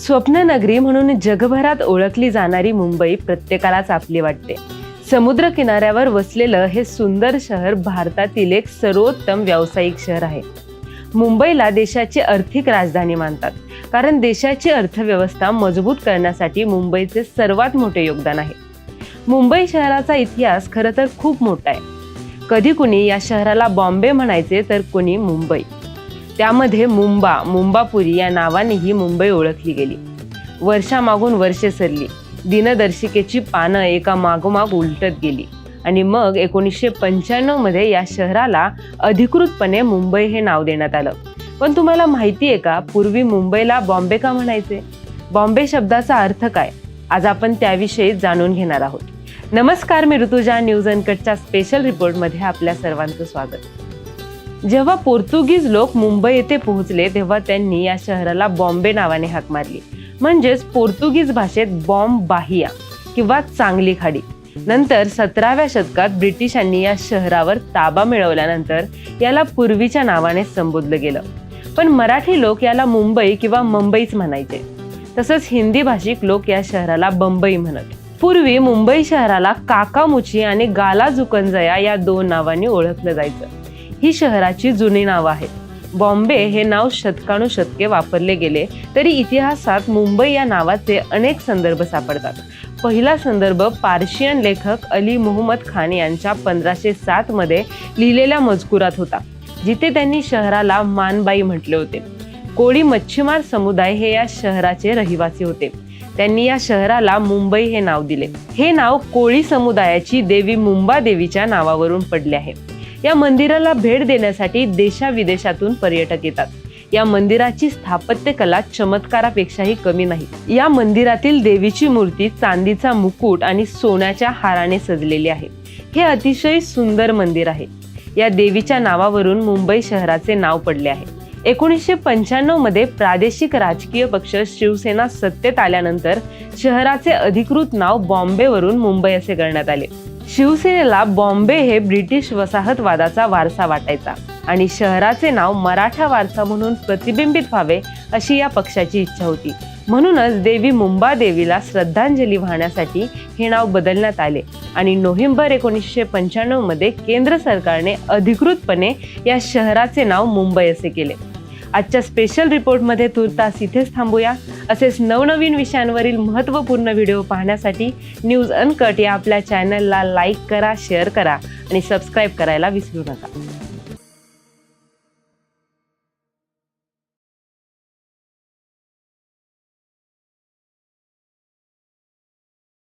स्वप्ननगरी म्हणून जगभरात ओळखली जाणारी मुंबई प्रत्येकालाच आपली वाटते। समुद्र किनाऱ्यावर वसलेलं हे सुंदर शहर भारतातील एक सर्वोत्तम व्यावसायिक शहर आहे। मुंबईला देशाची आर्थिक राजधानी मानतात, कारण देशाची अर्थव्यवस्था मजबूत करण्यासाठी मुंबईचे सर्वात मोठे योगदान आहे। मुंबई शहराचा इतिहास खरं तर खूप मोठा आहे। कधी कुणी या शहराला बॉम्बे म्हणायचे, तर कुणी मुंबई। त्यामध्ये मुंबापुरी या नावानेही मुंबई ओळखली गेली। वर्षामागून वर्षे सरली, दिनदर्शिकेची पानं एका मागोमाग उलटत गेली आणि मग 1995 मध्ये या शहराला अधिकृतपणे मुंबई हे नाव देण्यात आलं। पण तुम्हाला माहिती आहे का, पूर्वी मुंबईला बॉम्बे का म्हणायचे? बॉम्बे शब्दाचा अर्थ काय? आज आपण त्याविषयी जाणून घेणार आहोत। नमस्कार, मी ऋतुजा। न्यूज अनकटच्या स्पेशल रिपोर्टमध्ये आपल्या सर्वांचं स्वागत। जेव्हा पोर्तुगीज लोक मुंबई येथे पोहोचले, तेव्हा त्यांनी या शहराला बॉम्बे नावाने हाक मारली, म्हणजेच पोर्तुगीज भाषेत बॉम्ब बाहिया किंवा चांगली खाडी। नंतर 17व्या शतकात ब्रिटिशांनी या शहरावर ताबा मिळवल्यानंतर याला पूर्वीच्या नावाने संबोधलं गेलं। पण मराठी लोक याला मुंबई किंवा मुंबईच म्हणायचे। तसंच हिंदी भाषिक लोक या शहराला बंबई म्हणत। पूर्वी मुंबई शहराला काकामुची आणि गालाजुकंजया या 2 नावांनी ओळखलं जायचं। ही शहराची जुनी नावं आहेत। बॉम्बे हे नाव शतकानुशतके वापरले गेले तरी इतिहासात मुंबई या नावाचे अनेक संदर्भ सापडतात। पहिला संदर्भ पार्शियन लेखक अली मुहम्मद खान यांच्या 1507 मध्ये लिहिलेल्या मजकुरात होता, जिथे त्यांनी शहराला मानबाई म्हटले होते। कोळी मच्छीमार समुदाय हे या शहराचे रहिवासी होते। त्यांनी या शहराला मुंबई हे नाव दिले। हे नाव कोळी समुदायाची देवी मुंबादेवीच्या नावावरून पडले आहे। या मंदिराला भेट देण्यासाठी देशाविदेशातून पर्यटक येतात। या मंदिराची स्थापत्य कला चमत्कारापेक्षाही कमी नाही। या मंदिरातील देवीची मूर्ती चांदीचा मुकुट आणि सोन्याच्या हाराने सजलेली आहे। हे अतिशय सुंदर मंदिर आहे। या देवीच्या नावावरून मुंबई शहराचे नाव पडले आहे। 1995 मध्ये प्रादेशिक राजकीय पक्ष शिवसेना सत्तेत आल्यानंतर शहराचे अधिकृत नाव बॉम्बेवरून मुंबई असे करण्यात आले। शिवसेनेला बॉम्बे हे ब्रिटिश वसाहतवादाचा वारसा वाटायचा आणि शहराचे नाव मराठा वारसा म्हणून प्रतिबिंबित व्हावे अशी या पक्षाची इच्छा होती। म्हणूनच देवी मुंबादेवीला श्रद्धांजली वाहण्यासाठी हे नाव बदलण्यात आले आणि नोव्हेंबर 1995 मध्ये केंद्र सरकारने अधिकृतपणे या शहराचे नाव मुंबई असे केले। आजच्या स्पेशल रिपोर्टमध्ये तुर्तास इथेच थांबूया। असेच नवनवीन विषयांवरील महत्त्वपूर्ण व्हिडिओ पाहण्यासाठी न्यूज अनकट या आपल्या चॅनलला लाईक करा, शेअर करा आणि सबस्क्राईब करायला विसरू नका।